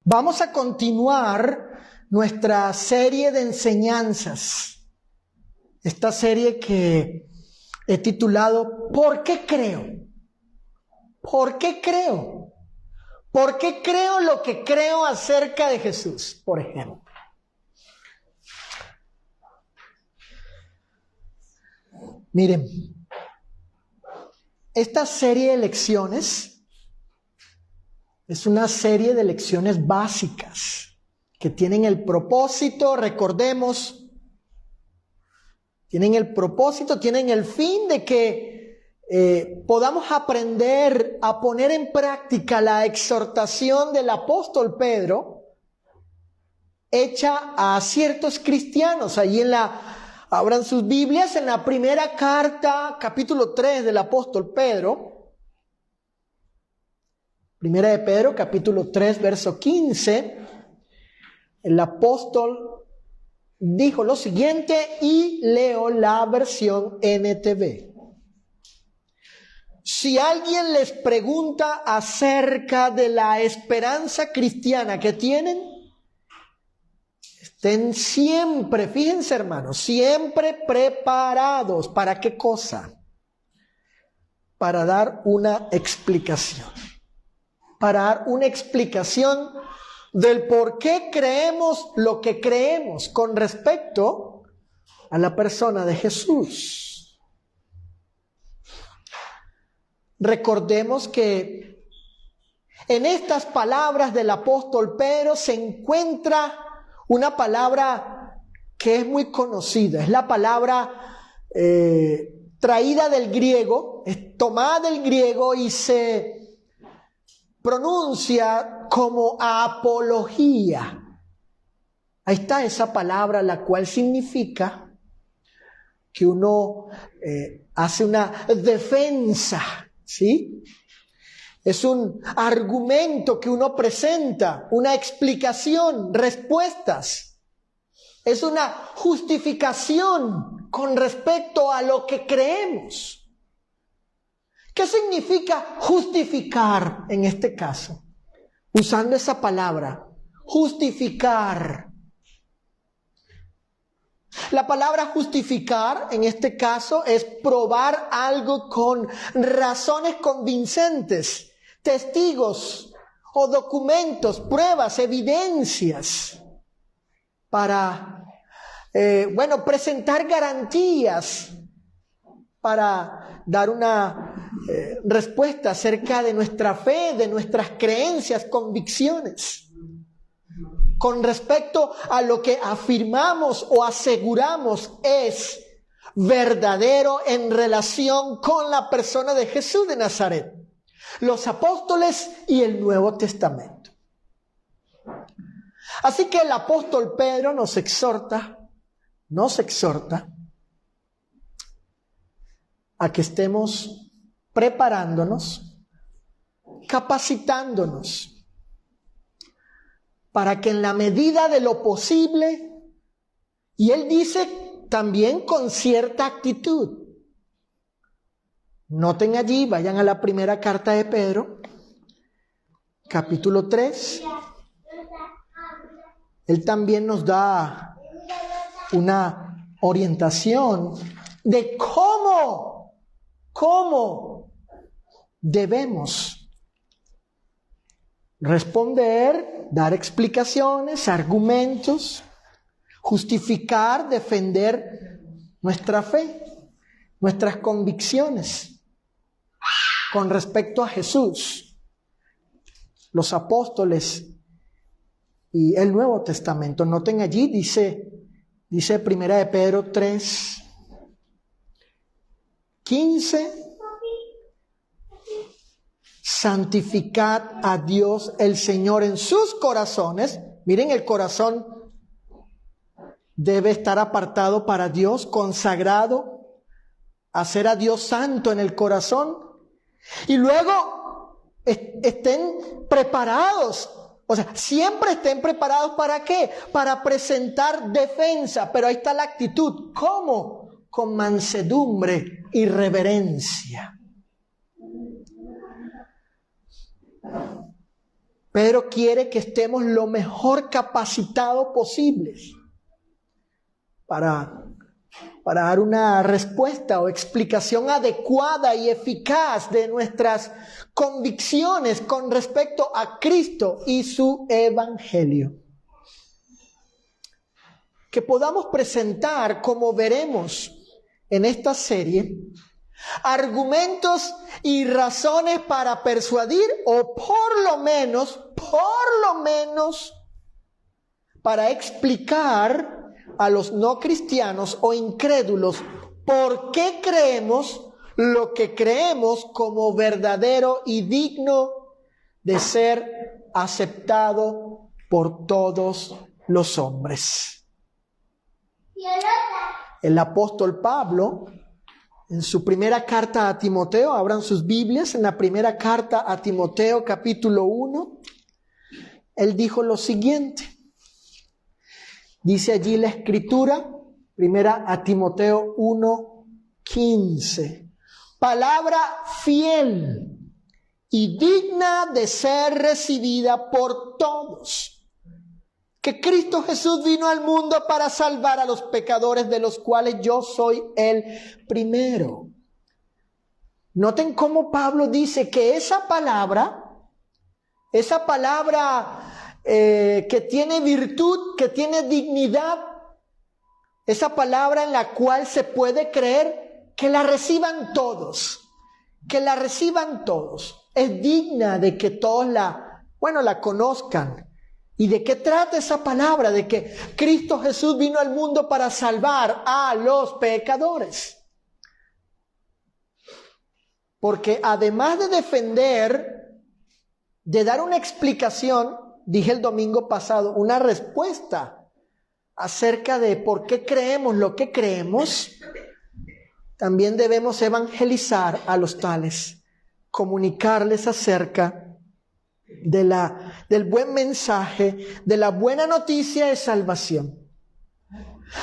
Vamos a continuar nuestra serie de enseñanzas. Esta serie que he titulado ¿Por qué creo? ¿Por qué creo? ¿Por qué creo lo que creo acerca de Jesús, por ejemplo? Miren, esta serie de lecciones es una serie de lecciones básicas que tienen el propósito, recordemos, tienen el fin de que podamos aprender a poner en práctica la exhortación del apóstol Pedro hecha a ciertos cristianos. Allí abran sus Biblias en la primera carta, capítulo 3 del apóstol Pedro. Primera de Pedro, capítulo 3, verso 15. El apóstol dijo lo siguiente, y leo la versión NTV. Si alguien les pregunta acerca de la esperanza cristiana que tienen, estén siempre, fíjense hermanos, siempre preparados. ¿Para qué cosa? Para dar una explicación. Para dar una explicación del por qué creemos lo que creemos con respecto a la persona de Jesús. Recordemos que en estas palabras del apóstol Pedro se encuentra una palabra que es muy conocida. Es la palabra traída del griego, es tomada del griego y se pronuncia como apología. Ahí está esa palabra, la cual significa que uno hace una defensa, ¿sí? Es un argumento que uno presenta, una explicación, respuestas. Es una justificación con respecto a lo que creemos. ¿Qué significa justificar en este caso? Usando esa palabra, justificar. La palabra justificar en este caso es probar algo con razones convincentes, testigos o documentos, pruebas, evidencias, para, presentar garantías, para dar una respuesta acerca de nuestra fe, de nuestras creencias, convicciones, con respecto a lo que afirmamos o aseguramos es verdadero en relación con la persona de Jesús de Nazaret, los apóstoles y el Nuevo Testamento. Así que el apóstol Pedro nos exhorta a que estemos preparándonos, capacitándonos, para que en la medida de lo posible, y él dice también con cierta actitud. Noten allí, vayan a la primera carta de Pedro, capítulo 3. Él también nos da una orientación de cómo debemos responder, dar explicaciones, argumentos, justificar, defender nuestra fe, nuestras convicciones con respecto a Jesús, los apóstoles y el Nuevo Testamento. Noten allí, dice Primera de Pedro 3, 15, santificad a Dios el Señor en sus corazones. Miren, el corazón debe estar apartado para Dios, consagrado, hacer a Dios santo en el corazón. Y luego estén preparados, o sea, siempre estén preparados. ¿Para qué? Para presentar defensa. Pero ahí está la actitud. ¿Cómo? Con mansedumbre y reverencia. Pedro quiere que estemos lo mejor capacitados posibles para dar una respuesta o explicación adecuada y eficaz de nuestras convicciones con respecto a Cristo y su evangelio. Que podamos presentar, como veremos en esta serie, argumentos y razones para persuadir o por lo menos, para explicar a los no cristianos o incrédulos por qué creemos lo que creemos como verdadero y digno de ser aceptado por todos los hombres. El apóstol Pablo, en su primera carta a Timoteo, abran sus Biblias, en la primera carta a Timoteo, capítulo 1, él dijo lo siguiente. Dice allí la Escritura, primera a Timoteo 1:15. Palabra fiel y digna de ser recibida por todos. Que Cristo Jesús vino al mundo para salvar a los pecadores, de los cuales yo soy el primero. Noten cómo Pablo dice que esa palabra que tiene virtud, que tiene dignidad, esa palabra en la cual se puede creer, que la reciban todos, es digna de que todos la conozcan. ¿Y de qué trata esa palabra? De que Cristo Jesús vino al mundo para salvar a los pecadores. Porque además de defender, de dar una explicación, dije el domingo pasado, una respuesta acerca de por qué creemos lo que creemos, también debemos evangelizar a los tales, comunicarles acerca del buen mensaje, de la buena noticia de salvación.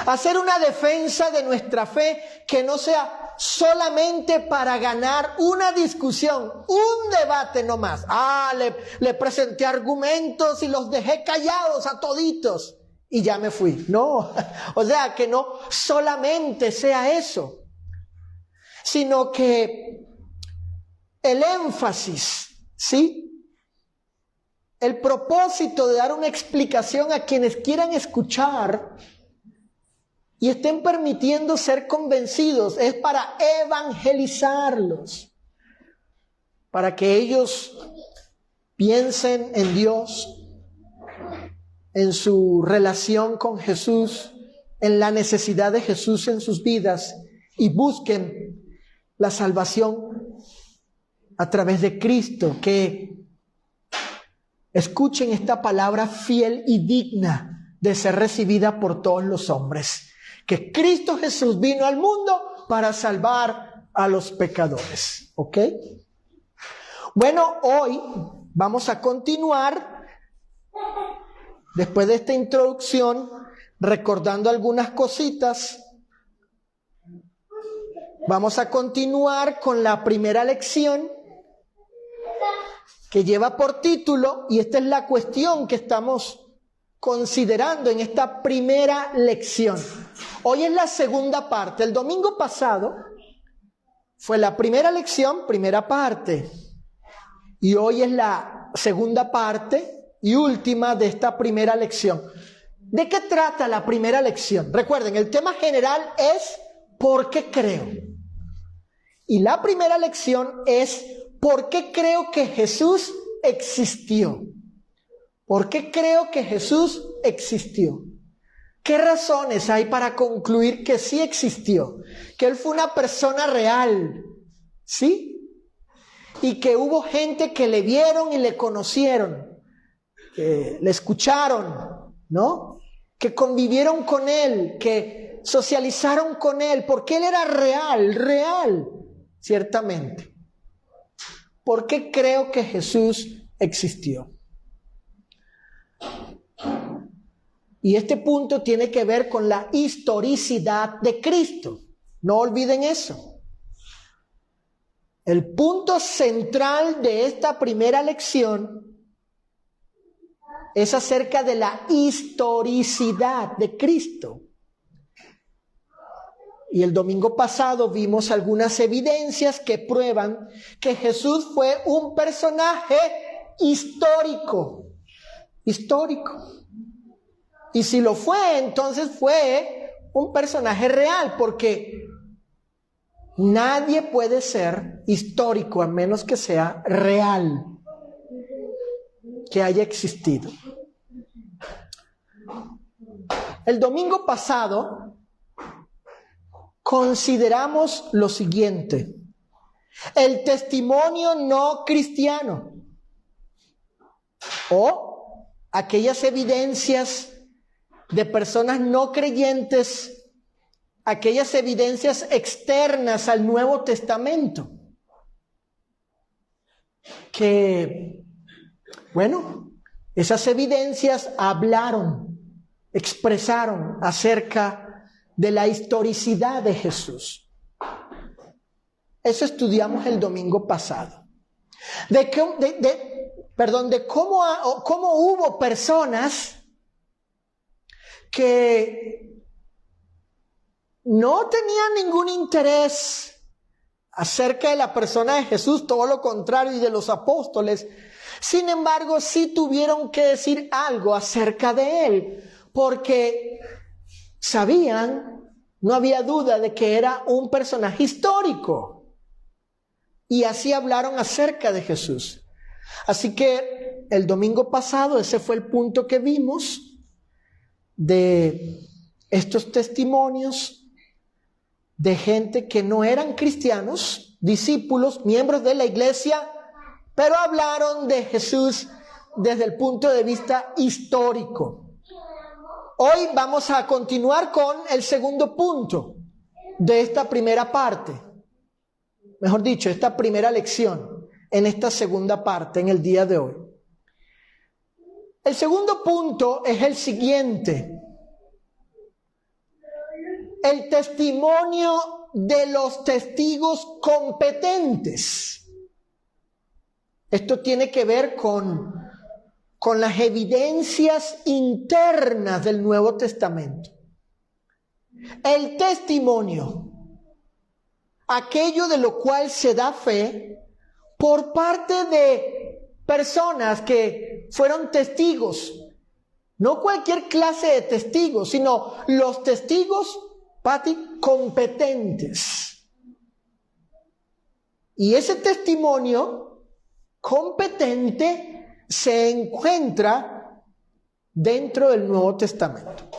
Hacer una defensa de nuestra fe que no sea solamente para ganar una discusión, un debate nomás. Le presenté argumentos y los dejé callados a toditos y ya me fui. No, o sea, que no solamente sea eso, sino que el énfasis, ¿sí?, el propósito de dar una explicación a quienes quieran escuchar y estén permitiendo ser convencidos es para evangelizarlos, para que ellos piensen en Dios, en su relación con Jesús, en la necesidad de Jesús en sus vidas y busquen la salvación a través de Cristo, que escuchen esta palabra fiel y digna de ser recibida por todos los hombres. Que Cristo Jesús vino al mundo para salvar a los pecadores. ¿Ok? Bueno, hoy vamos a continuar, después de esta introducción, recordando algunas cositas. Vamos a continuar con la primera lección, que lleva por título, y esta es la cuestión que estamos considerando en esta primera lección. Hoy es la segunda parte. El domingo pasado fue la primera lección, primera parte, y hoy es la segunda parte y última de esta primera lección. ¿De qué trata la primera lección? Recuerden, el tema general es ¿por qué creo? Y la primera lección es ¿por qué creo que Jesús existió? ¿Por qué creo que Jesús existió? ¿Qué razones hay para concluir que sí existió? Que Él fue una persona real, ¿sí? Y que hubo gente que le vieron y le conocieron, que le escucharon, ¿no? Que convivieron con Él, que socializaron con Él, porque Él era real, ciertamente. ¿Por qué creo que Jesús existió? Y este punto tiene que ver con la historicidad de Cristo. No olviden eso. El punto central de esta primera lección es acerca de la historicidad de Cristo. Y el domingo pasado vimos algunas evidencias que prueban que Jesús fue un personaje histórico. Y si lo fue, entonces fue un personaje real, porque nadie puede ser histórico a menos que sea real, que haya existido. El domingo pasado consideramos lo siguiente: el testimonio no cristiano o aquellas evidencias de personas no creyentes, aquellas evidencias externas al Nuevo Testamento, que, bueno, esas evidencias hablaron, expresaron acerca de la historicidad de Jesús. Eso estudiamos el domingo pasado. De cómo hubo personas que no tenían ningún interés acerca de la persona de Jesús, todo lo contrario, y de los apóstoles. Sin embargo, sí tuvieron que decir algo acerca de él, porque sabían, no había duda de que era un personaje histórico. Y así hablaron acerca de Jesús. Así que el domingo pasado ese fue el punto que vimos de estos testimonios de gente que no eran cristianos, discípulos, miembros de la iglesia, pero hablaron de Jesús desde el punto de vista histórico. Hoy vamos a continuar con el segundo punto de esta primera parte. Mejor dicho, esta primera lección en esta segunda parte en el día de hoy. El segundo punto es el siguiente: el testimonio de los testigos competentes. Esto tiene que ver con las evidencias internas del Nuevo Testamento. El testimonio, aquello de lo cual se da fe por parte de personas que fueron testigos, no cualquier clase de testigos, sino los testigos, competentes. Y ese testimonio competente se encuentra dentro del Nuevo Testamento.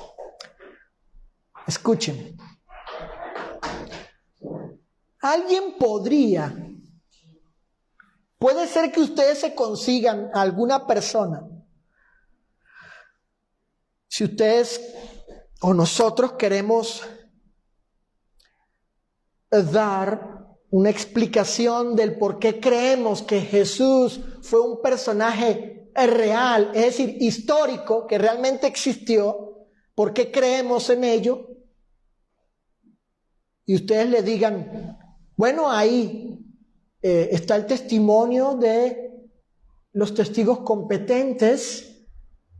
Escuchen. Puede ser que ustedes se consigan a alguna persona. Si ustedes o nosotros queremos dar una explicación del por qué creemos que Jesús fue un personaje real, es decir, histórico, que realmente existió, ¿por qué creemos en ello? Y ustedes le digan, bueno, ahí está el testimonio de los testigos competentes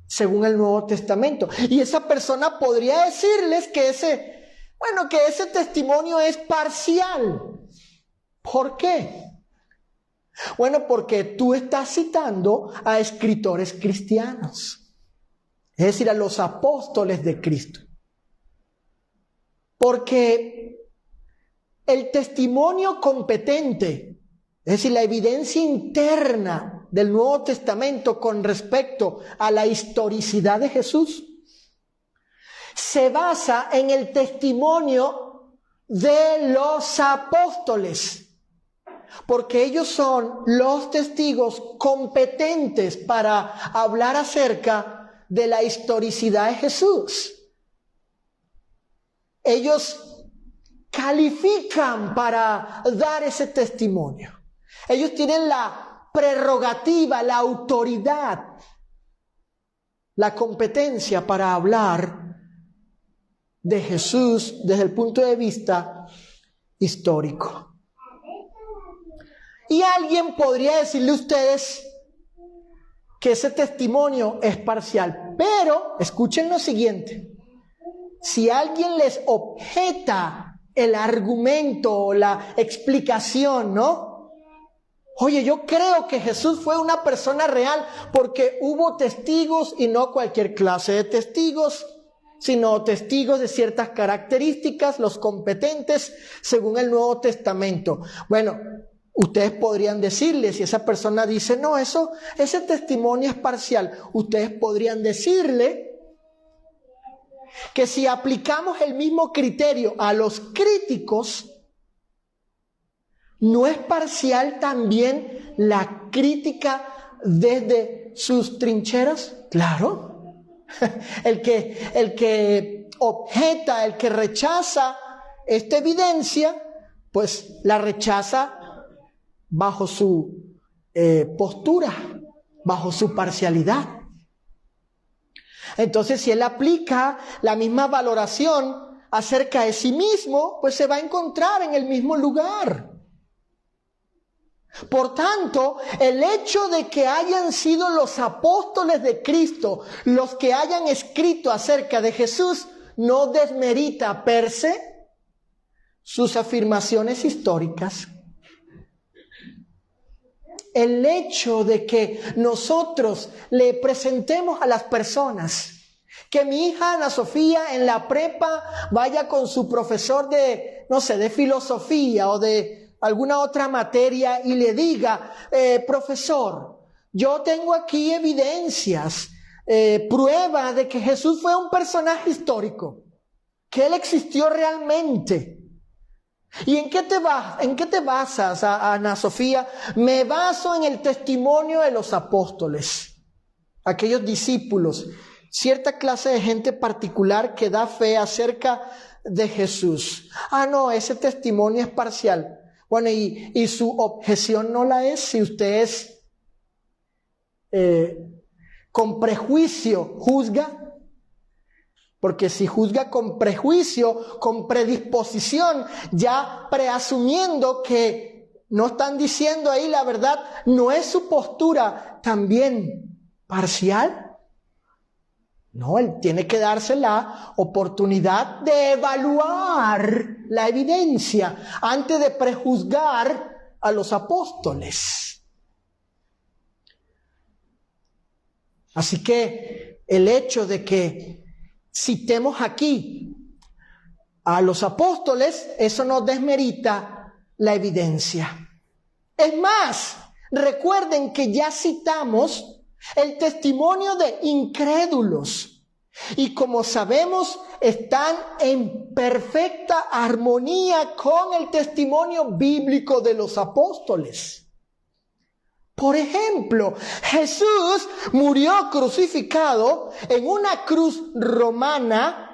según el Nuevo Testamento. Y esa persona podría decirles que ese testimonio es parcial. ¿Por qué? Bueno, porque tú estás citando a escritores cristianos, es decir, a los apóstoles de Cristo. Porque el testimonio competente, es decir, la evidencia interna del Nuevo Testamento con respecto a la historicidad de Jesús, se basa en el testimonio de los apóstoles, porque ellos son los testigos competentes para hablar acerca de la historicidad de Jesús. Ellos califican para dar ese testimonio. Ellos tienen la prerrogativa, la autoridad, la competencia para hablar de Jesús desde el punto de vista histórico. Y alguien podría decirle a ustedes, que ese testimonio es parcial. Pero, escuchen lo siguiente, si alguien les objeta el argumento o la explicación, ¿no? Oye, yo creo que Jesús fue una persona real porque hubo testigos, y no cualquier clase de testigos, sino testigos de ciertas características, los competentes según el Nuevo Testamento. Bueno, ustedes podrían decirle, si esa persona dice, no, ese testimonio es parcial, ustedes podrían decirle que si aplicamos el mismo criterio a los críticos, ¿no es parcial también la crítica desde sus trincheras? Claro. El que objeta, el que rechaza esta evidencia, pues la rechaza bajo su postura, bajo su parcialidad. Entonces, si él aplica la misma valoración acerca de sí mismo, pues se va a encontrar en el mismo lugar. Por tanto, el hecho de que hayan sido los apóstoles de Cristo los que hayan escrito acerca de Jesús no desmerita per se sus afirmaciones históricas. El hecho de que nosotros le presentemos a las personas que mi hija Ana Sofía en la prepa vaya con su profesor de, no sé, de filosofía o de alguna otra materia y le diga, profesor, yo tengo aquí evidencias, prueba de que Jesús fue un personaje histórico, que Él existió realmente. ¿Y en qué te basas, Ana Sofía? Me baso en el testimonio de los apóstoles, aquellos discípulos, cierta clase de gente particular que da fe acerca de Jesús. Ah, no, ese testimonio es parcial. Bueno, y su objeción no la es si usted es con prejuicio juzga, porque si juzga con prejuicio, con predisposición, ya preasumiendo que no están diciendo ahí la verdad, ¿no es su postura también parcial? No, él tiene que darse la oportunidad de evaluar la evidencia antes de prejuzgar a los apóstoles. Así que el hecho de que citemos aquí a los apóstoles, eso no desmerita la evidencia. Es más, recuerden que ya citamos el testimonio de incrédulos y como sabemos están en perfecta armonía con el testimonio bíblico de los apóstoles. Por ejemplo, Jesús murió crucificado en una cruz romana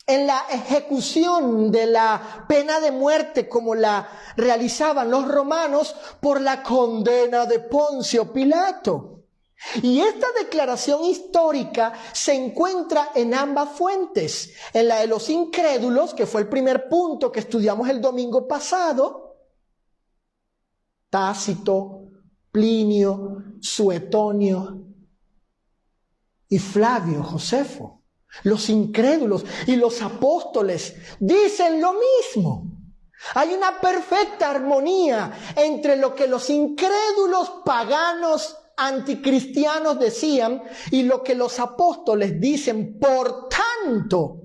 en la ejecución de la pena de muerte como la realizaban los romanos por la condena de Poncio Pilato. Y esta declaración histórica se encuentra en ambas fuentes, en la de los incrédulos, que fue el primer punto que estudiamos el domingo pasado, Tácito, Plinio, Suetonio y Flavio Josefo. Los incrédulos y los apóstoles dicen lo mismo. Hay una perfecta armonía entre lo que los incrédulos paganos anticristianos decían y lo que los apóstoles dicen. Por tanto,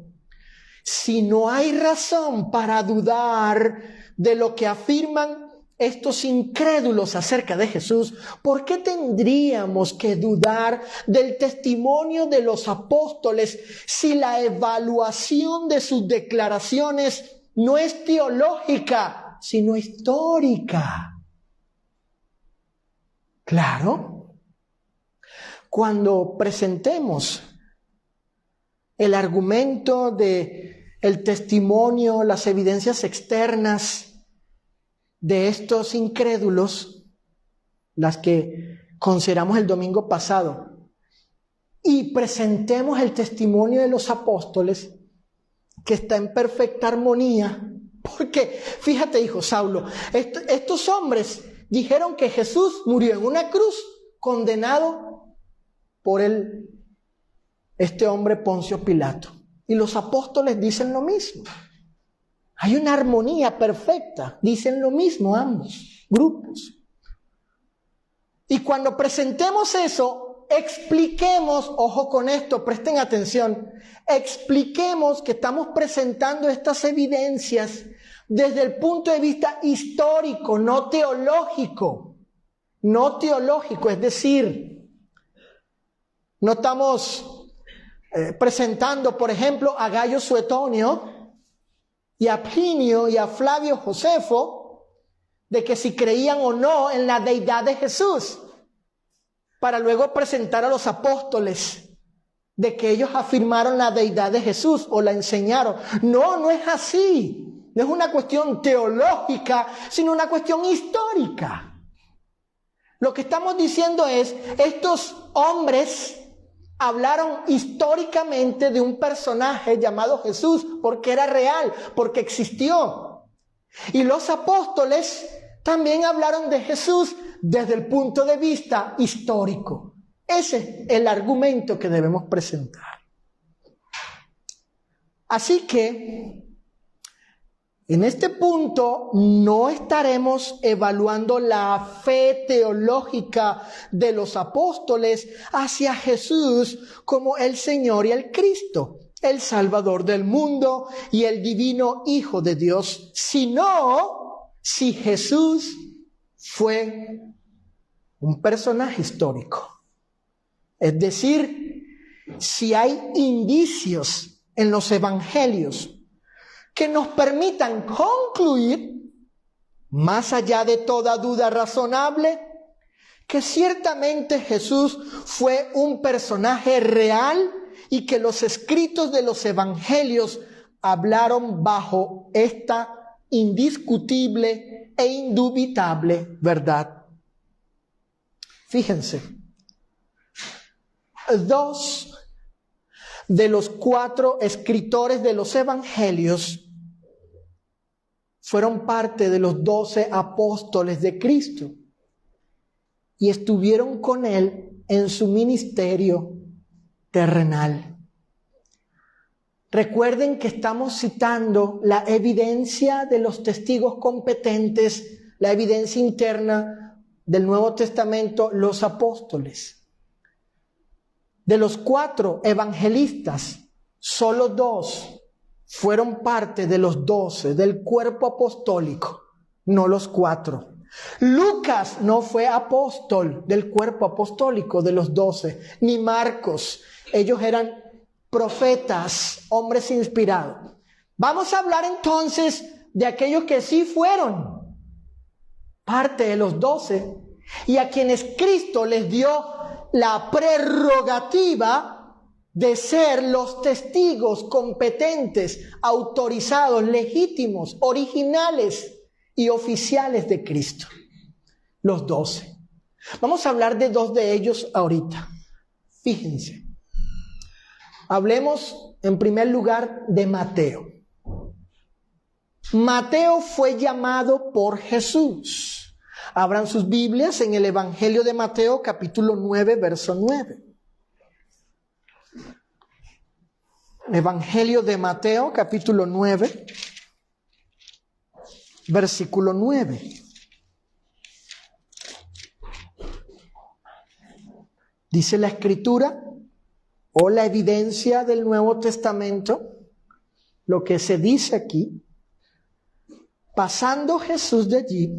si no hay razón para dudar de lo que afirman estos incrédulos acerca de Jesús, ¿por qué tendríamos que dudar del testimonio de los apóstoles si la evaluación de sus declaraciones no es teológica, sino histórica? Claro, cuando presentemos el argumento de el testimonio, las evidencias externas de estos incrédulos, las que consideramos el domingo pasado, y presentemos el testimonio de los apóstoles, que está en perfecta armonía, porque, fíjate, hijo Saulo, estos hombres dijeron que Jesús murió en una cruz, condenado por este hombre Poncio Pilato. Y los apóstoles dicen lo mismo. Hay una armonía perfecta. Dicen lo mismo ambos grupos. Y cuando presentemos eso, expliquemos, ojo con esto, presten atención, expliquemos que estamos presentando estas evidencias desde el punto de vista histórico, no teológico. No teológico, es decir, no estamos presentando, por ejemplo, a Gayo Suetonio y a Plinio y a Flavio Josefo, de que si creían o no en la deidad de Jesús, para luego presentar a los apóstoles de que ellos afirmaron la deidad de Jesús o la enseñaron. No, no es así. No es una cuestión teológica, sino una cuestión histórica. Lo que estamos diciendo es, estos hombres hablaron históricamente de un personaje llamado Jesús, porque era real, porque existió. Y los apóstoles también hablaron de Jesús desde el punto de vista histórico. Ese es el argumento que debemos presentar. Así que, en este punto no estaremos evaluando la fe teológica de los apóstoles hacia Jesús como el Señor y el Cristo, el Salvador del mundo y el divino Hijo de Dios, sino si Jesús fue un personaje histórico. Es decir, si hay indicios en los evangelios que nos permitan concluir, más allá de toda duda razonable, que ciertamente Jesús fue un personaje real y que los escritos de los evangelios hablaron bajo esta indiscutible e indubitable verdad. Fíjense, 2 de los 4 escritores de los evangelios fueron parte de los 12 apóstoles de Cristo y estuvieron con él en su ministerio terrenal. Recuerden que estamos citando la evidencia de los testigos competentes, la evidencia interna del Nuevo Testamento, los apóstoles. De los 4 evangelistas, solo 2 fueron parte de los 12, del cuerpo apostólico, no los 4. Lucas no fue apóstol del cuerpo apostólico de los 12, ni Marcos. Ellos eran profetas, hombres inspirados. Vamos a hablar entonces de aquellos que sí fueron parte de los 12 y a quienes Cristo les dio la prerrogativa de ser los testigos competentes, autorizados, legítimos, originales y oficiales de Cristo. Los 12. Vamos a hablar de 2 de ellos ahorita. Fíjense. Hablemos en primer lugar de Mateo. Mateo fue llamado por Jesús. Abran sus Biblias en el Evangelio de Mateo, capítulo 9, verso 9. Evangelio de Mateo, capítulo 9, versículo 9. Dice la Escritura, o la evidencia del Nuevo Testamento, lo que se dice aquí: pasando Jesús de allí,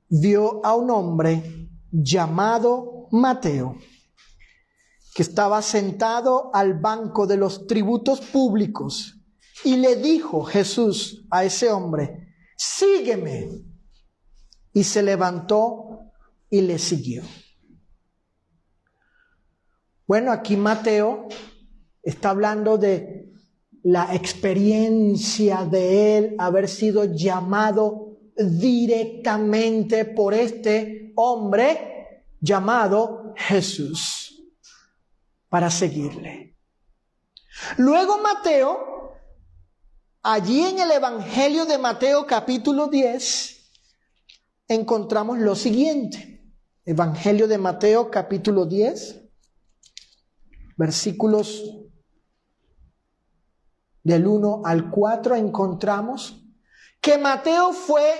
vio a un hombre llamado Mateo, que estaba sentado al banco de los tributos públicos, y le dijo Jesús a ese hombre: sígueme. Y se levantó y le siguió. Bueno, aquí Mateo está hablando de la experiencia de él haber sido llamado directamente por este hombre llamado Jesús para seguirle. Luego Mateo, allí en el Evangelio de Mateo capítulo 10, encontramos lo siguiente. Evangelio de Mateo, capítulo 10, versículos del 1 al 4, encontramos que Mateo fue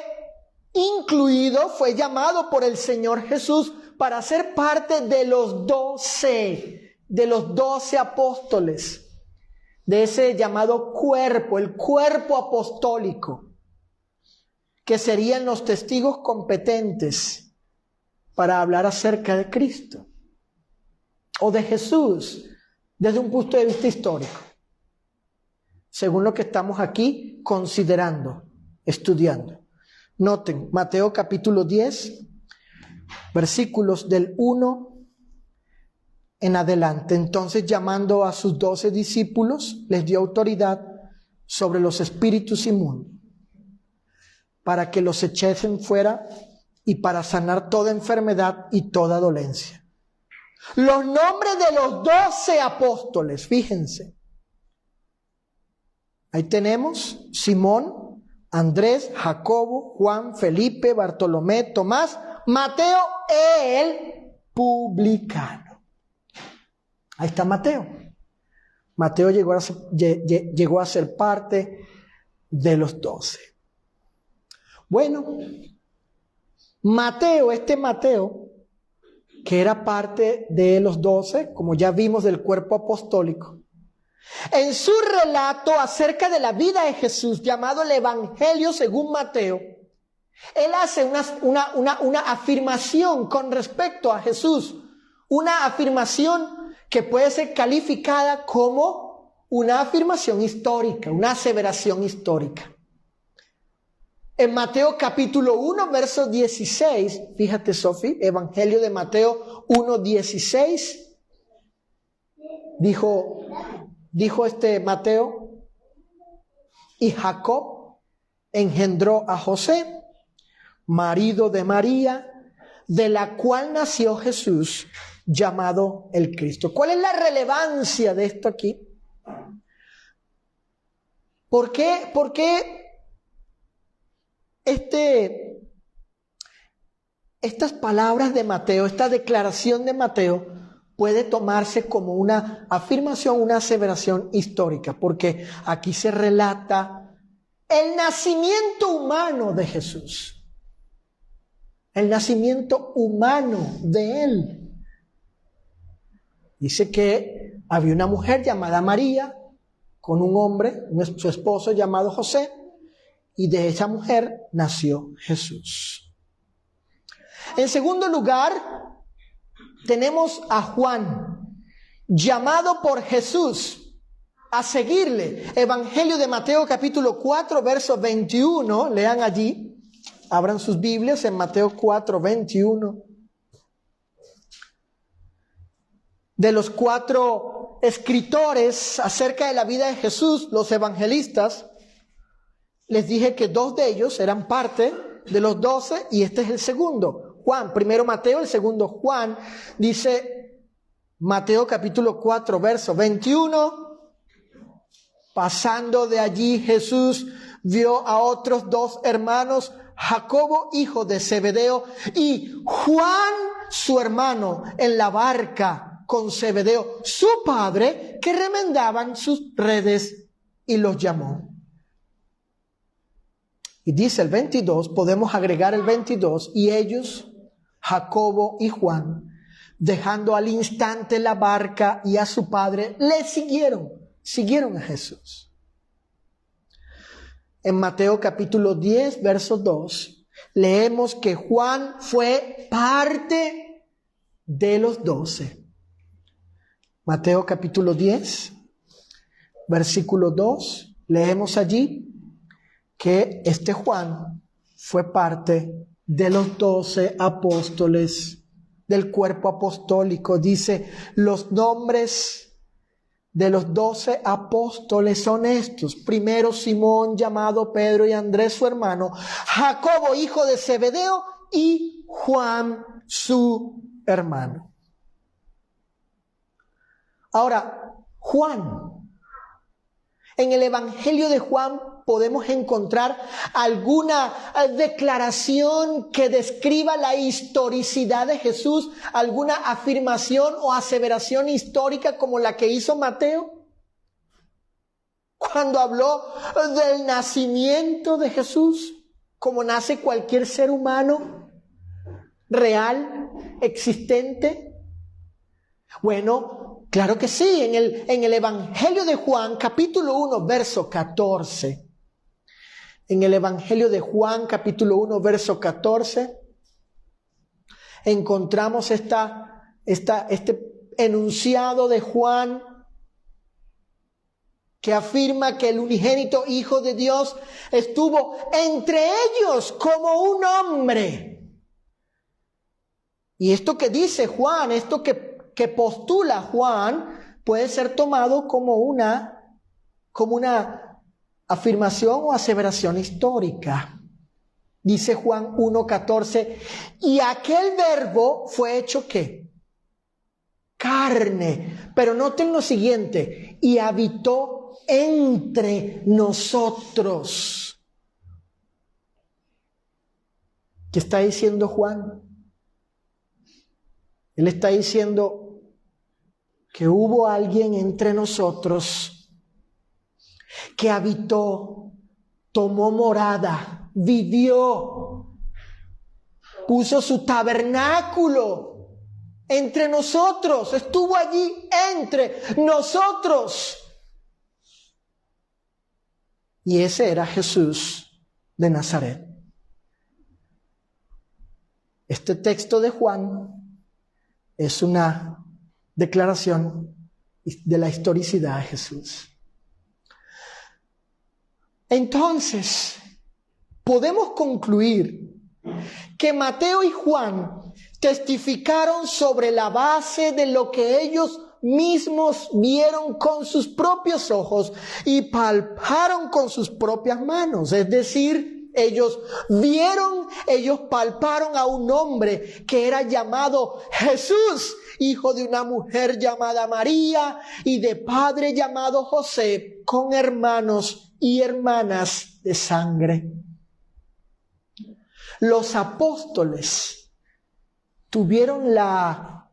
incluido, fue llamado por el Señor Jesús para ser parte de los 12 apóstoles, de ese llamado cuerpo, el cuerpo apostólico, que serían los testigos competentes para hablar acerca de Cristo o de Jesús desde un punto de vista histórico, según lo que estamos aquí considerando, estudiando. Noten, Mateo capítulo 10, versículos del 1 en adelante. Entonces, llamando a sus 12 discípulos, les dio autoridad sobre los espíritus inmundos, para que los echesen fuera y para sanar toda enfermedad y toda dolencia. Los nombres de los 12 apóstoles, fíjense. Ahí tenemos Simón, Andrés, Jacobo, Juan, Felipe, Bartolomé, Tomás, Mateo, el publicano. Ahí está Mateo. Mateo llegó a ser parte de los 12. Bueno, este Mateo, que era parte de los 12, como ya vimos del cuerpo apostólico, en su relato acerca de la vida de Jesús, llamado el Evangelio según Mateo, él hace una afirmación con respecto a Jesús, una afirmación que puede ser calificada como una afirmación histórica, una aseveración histórica. En Mateo capítulo 1, verso 16, fíjate, Sofi, Evangelio de Mateo 1, 16, dijo Mateo, y Jacob engendró a José, marido de María, de la cual nació Jesús, llamado el Cristo. ¿Cuál es la relevancia de esto aquí? ¿Por qué estas palabras de Mateo, esta declaración de Mateo puede tomarse como una afirmación, una aseveración histórica? Porque aquí se relata el nacimiento humano de Jesús, el nacimiento humano de Él. Dice que había una mujer llamada María con un hombre, su esposo llamado José, y de esa mujer nació Jesús. En segundo lugar, tenemos a Juan, llamado por Jesús a seguirle. Evangelio de Mateo capítulo 4, verso 21, lean allí, abran sus Biblias en Mateo 4, 21. De los 4 escritores acerca de la vida de Jesús, los evangelistas, les dije que 2 de ellos eran parte de los 12 y este es el segundo. Juan, primero Mateo, el segundo Juan. Dice Mateo capítulo 4, verso 21. Pasando de allí Jesús vio a otros 2 hermanos, Jacobo, hijo de Zebedeo, y Juan, su hermano, en la barca con Zebedeo, su padre, que remendaban sus redes, y los llamó. Y dice el 22, podemos agregar el 22, y ellos, Jacobo y Juan, dejando al instante la barca y a su padre, le siguieron a Jesús. En Mateo capítulo 10, verso 2, leemos que Juan fue parte de los 12. Mateo capítulo 10, versículo 2, leemos allí que este Juan fue parte de los 12 apóstoles del cuerpo apostólico. Dice, los nombres de los 12 apóstoles son estos. Primero Simón, llamado Pedro, y Andrés su hermano, Jacobo, hijo de Zebedeo, y Juan su hermano. Ahora, Juan en el Evangelio de Juan podemos encontrar alguna declaración que describa la historicidad de Jesús, alguna afirmación o aseveración histórica como la que hizo Mateo cuando habló del nacimiento de Jesús, como nace cualquier ser humano real, existente. Bueno, claro que sí, en el Evangelio de Juan, capítulo 1, verso 14. En el Evangelio de Juan, capítulo 1, verso 14, encontramos este enunciado de Juan que afirma que el unigénito Hijo de Dios estuvo entre ellos como un hombre. Y esto que dice Juan, esto que postula Juan, puede ser tomado como una afirmación o aseveración histórica. Dice Juan 1:14, y aquel verbo fue hecho ¿qué? Carne. Pero noten lo siguiente, y habitó entre nosotros. ¿Qué está diciendo Juan? Él está diciendo que hubo alguien entre nosotros que habitó, tomó morada, vivió, puso su tabernáculo entre nosotros, estuvo allí entre nosotros. Y ese era Jesús de Nazaret. Este texto de Juan es una declaración de la historicidad de Jesús. Entonces, podemos concluir que Mateo y Juan testificaron sobre la base de lo que ellos mismos vieron con sus propios ojos y palparon con sus propias manos. Es decir, ellos palparon a un hombre que era llamado Jesús, hijo de una mujer llamada María y de padre llamado José, con hermanos y hermanas de sangre. Los apóstoles tuvieron la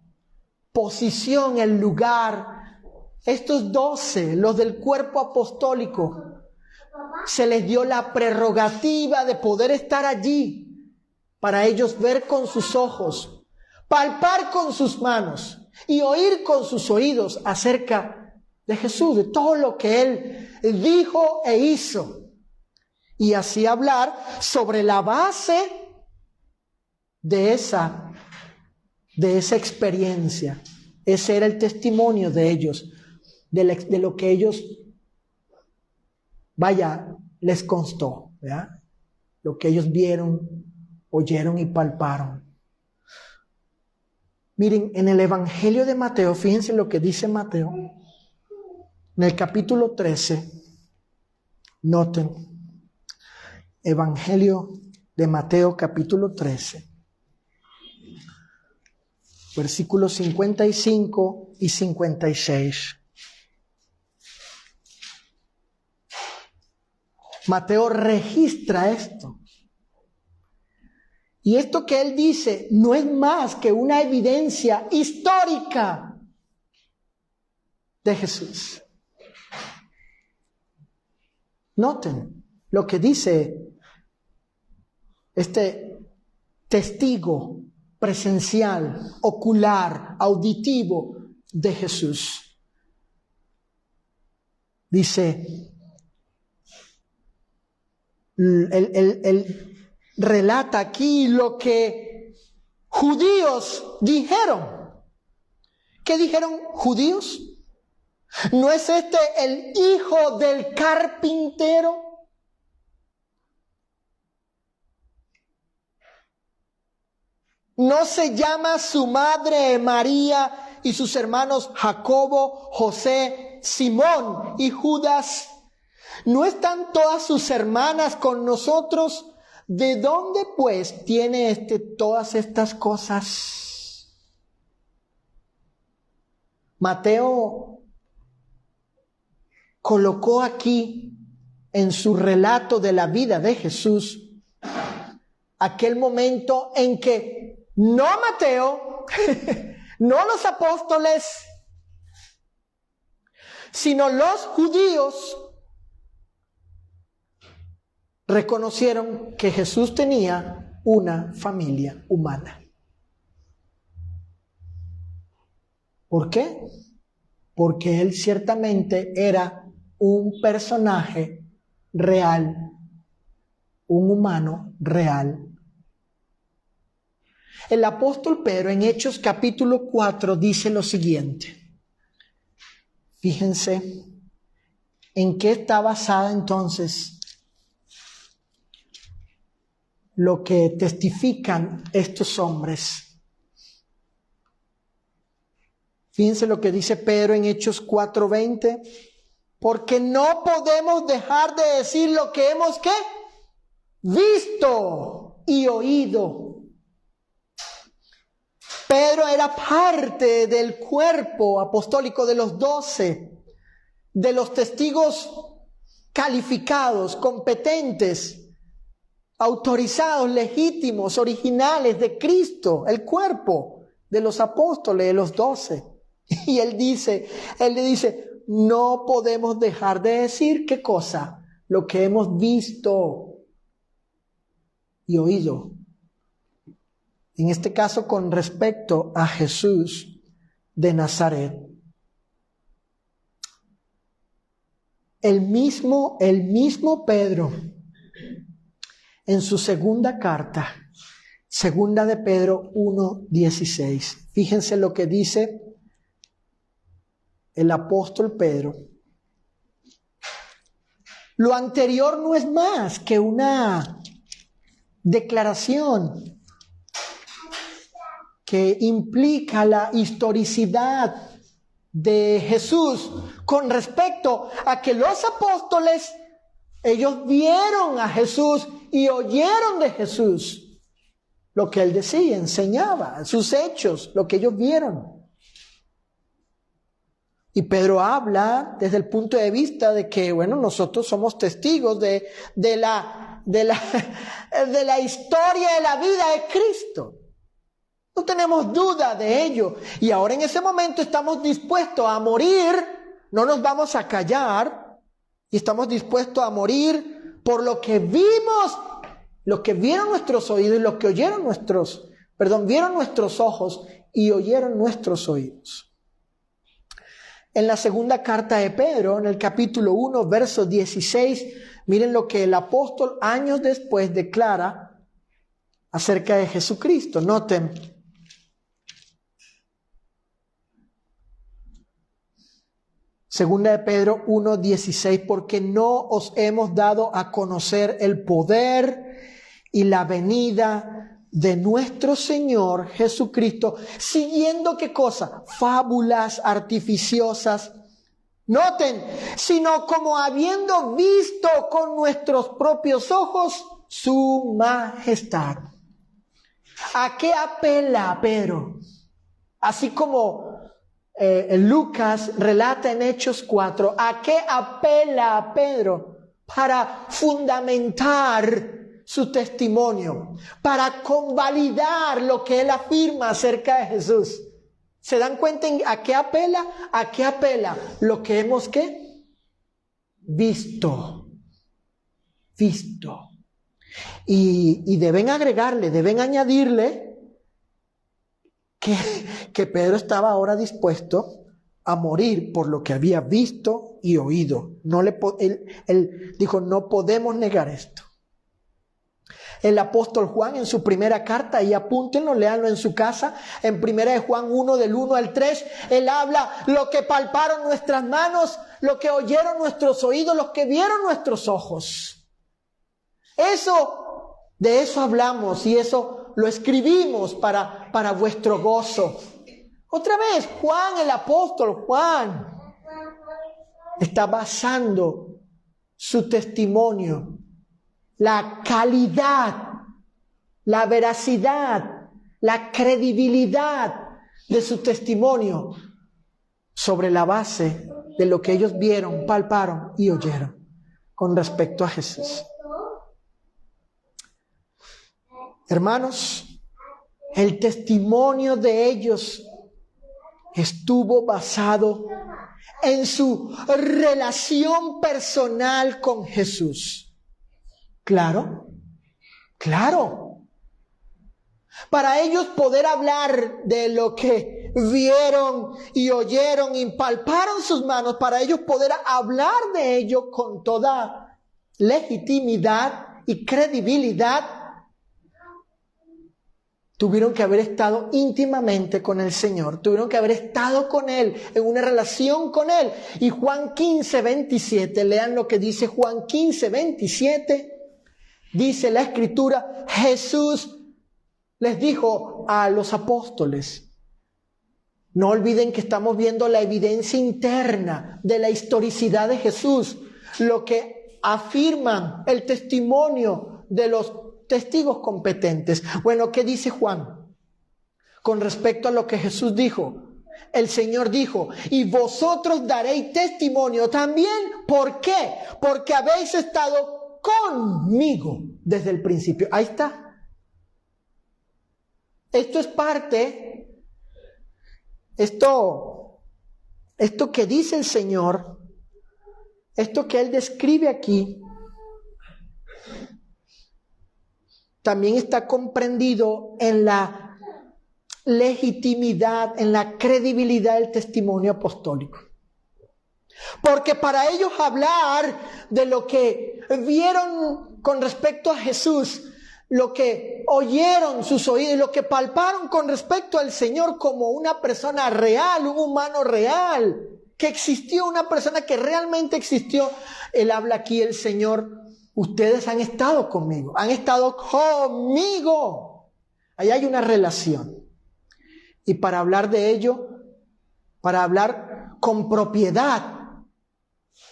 posición, el lugar, estos 12, los del cuerpo apostólico, se les dio la prerrogativa de poder estar allí para ellos ver con sus ojos, palpar con sus manos y oír con sus oídos acerca de Jesús, de todo lo que Él dijo e hizo. Y así hablar sobre la base de esa experiencia. Ese era el testimonio de ellos, de lo que ellos, les constó, ¿verdad? Lo que ellos vieron, oyeron y palparon. Miren, en el Evangelio de Mateo, fíjense lo que dice Mateo, en el capítulo 13, noten, Evangelio de Mateo, capítulo 13, versículos 55 y 56. Mateo registra esto. Y esto que él dice no es más que una evidencia histórica de Jesús. Noten lo que dice este testigo presencial, ocular, auditivo de Jesús. Dice, él relata aquí lo que judíos dijeron. ¿Qué dijeron judíos? ¿No es este el hijo del carpintero? ¿No se llama su madre María y sus hermanos Jacobo, José, Simón y Judas? ¿No están todas sus hermanas con nosotros? ¿De dónde pues tiene todas estas cosas? Mateo colocó aquí en su relato de la vida de Jesús aquel momento en que no Mateo, no los apóstoles, sino los judíos reconocieron que Jesús tenía una familia humana. ¿Por qué? Porque él ciertamente era un personaje real, un humano real. El apóstol Pedro en Hechos capítulo 4 dice lo siguiente. Fíjense en qué está basada entonces lo que testifican estos hombres. Fíjense lo que dice Pedro en Hechos 4:20. Porque no podemos dejar de decir lo que hemos, ¿qué? Visto y oído. Pedro era parte del cuerpo apostólico de los 12, de los testigos calificados, competentes, autorizados, legítimos, originales de Cristo, el cuerpo de los apóstoles, de los 12. Y él le dice, no podemos dejar de decir, ¿qué cosa? Lo que hemos visto y oído. En este caso, con respecto a Jesús de Nazaret. El mismo Pedro, en su segunda carta, segunda de Pedro 1:16. Fíjense lo que dice el apóstol Pedro. Lo anterior no es más que una declaración que implica la historicidad de Jesús con respecto a que los apóstoles, ellos vieron a Jesús y oyeron de Jesús lo que él decía, enseñaba, sus hechos, lo que ellos vieron. Y Pedro habla desde el punto de vista de que, bueno, nosotros somos testigos de la historia de la vida de Cristo. No tenemos duda de ello. Y ahora en ese momento estamos dispuestos a morir, no nos vamos a callar, y estamos dispuestos a morir por lo que vimos, lo que vieron nuestros oídos y lo que vieron nuestros ojos y oyeron nuestros oídos. En la segunda carta de Pedro, en el capítulo 1, verso 16, miren lo que el apóstol años después declara acerca de Jesucristo. Noten. Segunda de Pedro 1:16, porque no os hemos dado a conocer el poder y la venida de nuestro Señor Jesucristo, siguiendo ¿qué cosa? Fábulas artificiosas. Noten, sino como habiendo visto con nuestros propios ojos su majestad. ¿A qué apela Pedro? Así como Lucas relata en Hechos 4, ¿a qué apela Pedro? Para fundamentar su testimonio, para convalidar lo que él afirma acerca de Jesús. ¿Se dan cuenta a qué apela? ¿A qué apela? Lo que hemos, ¿qué? Visto. Y deben añadirle que Pedro estaba ahora dispuesto a morir por lo que había visto y oído. Él dijo, no podemos negar esto. El apóstol Juan en su primera carta, y apúntenlo, léanlo en su casa, en primera de Juan 1, del 1 al 3, él habla lo que palparon nuestras manos, lo que oyeron nuestros oídos, lo que vieron nuestros ojos. De eso hablamos y eso lo escribimos para vuestro gozo. Otra vez, Juan, el apóstol Juan, está basando su testimonio, la calidad, la veracidad, la credibilidad de su testimonio sobre la base de lo que ellos vieron, palparon y oyeron con respecto a Jesús. Hermanos, el testimonio de ellos estuvo basado en su relación personal con Jesús. Claro, claro. Para ellos poder hablar de lo que vieron y oyeron y palparon sus manos, para ellos poder hablar de ello con toda legitimidad y credibilidad, tuvieron que haber estado íntimamente con el Señor, tuvieron que haber estado con Él, en una relación con Él. Y Juan 15:27, lean lo que dice Juan 15:27, dice la Escritura, Jesús les dijo a los apóstoles, no olviden que estamos viendo la evidencia interna de la historicidad de Jesús, lo que afirman el testimonio de los testigos competentes. Bueno, ¿qué dice Juan con respecto a lo que Jesús dijo? El Señor dijo, y vosotros daréis testimonio también. ¿Por qué? Porque habéis estado conmigo desde el principio. Ahí está. Esto es parte, esto que dice el Señor, esto que Él describe aquí, también está comprendido en la legitimidad, en la credibilidad del testimonio apostólico. Porque para ellos hablar de lo que vieron con respecto a Jesús, lo que oyeron sus oídos, lo que palparon con respecto al Señor como una persona real, un humano real, que existió, una persona que realmente existió. Él habla aquí, el Señor, ustedes han estado conmigo, han estado conmigo. Ahí hay una relación. Y para hablar de ello, para hablar con propiedad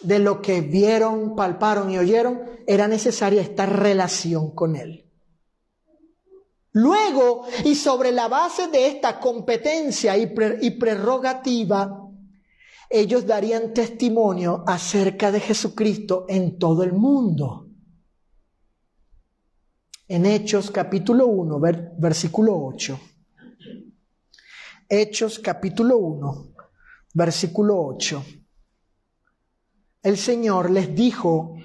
de lo que vieron, palparon y oyeron, era necesaria esta relación con Él. Luego, y sobre la base de esta competencia y prerrogativa, ellos darían testimonio acerca de Jesucristo en todo el mundo. En Hechos capítulo 1, versículo 8. Hechos capítulo 1, versículo 8. El Señor les dijo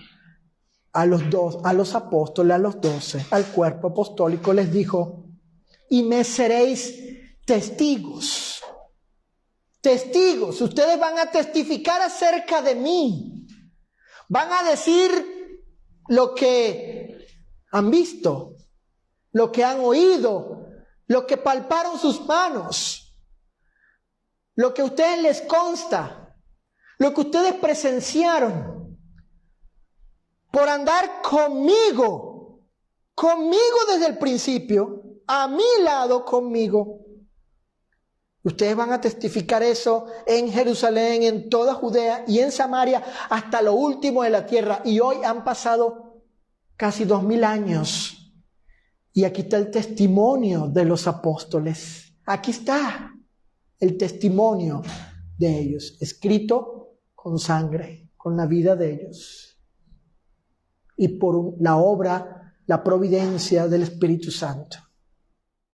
a los apóstoles, a los 12, al cuerpo apostólico, les dijo, y me seréis testigos. Testigos, ustedes van a testificar acerca de mí. Van a decir lo que han visto, lo que han oído, lo que palparon sus manos, lo que a ustedes les consta, lo que ustedes presenciaron. Por andar conmigo desde el principio, a mi lado conmigo. Ustedes van a testificar eso en Jerusalén, en toda Judea y en Samaria, hasta lo último de la tierra. Y hoy han pasado casi 2000 años. Y aquí está el testimonio de los apóstoles. Aquí está el testimonio de ellos, escrito con sangre, con la vida de ellos. Y por la obra, la providencia del Espíritu Santo.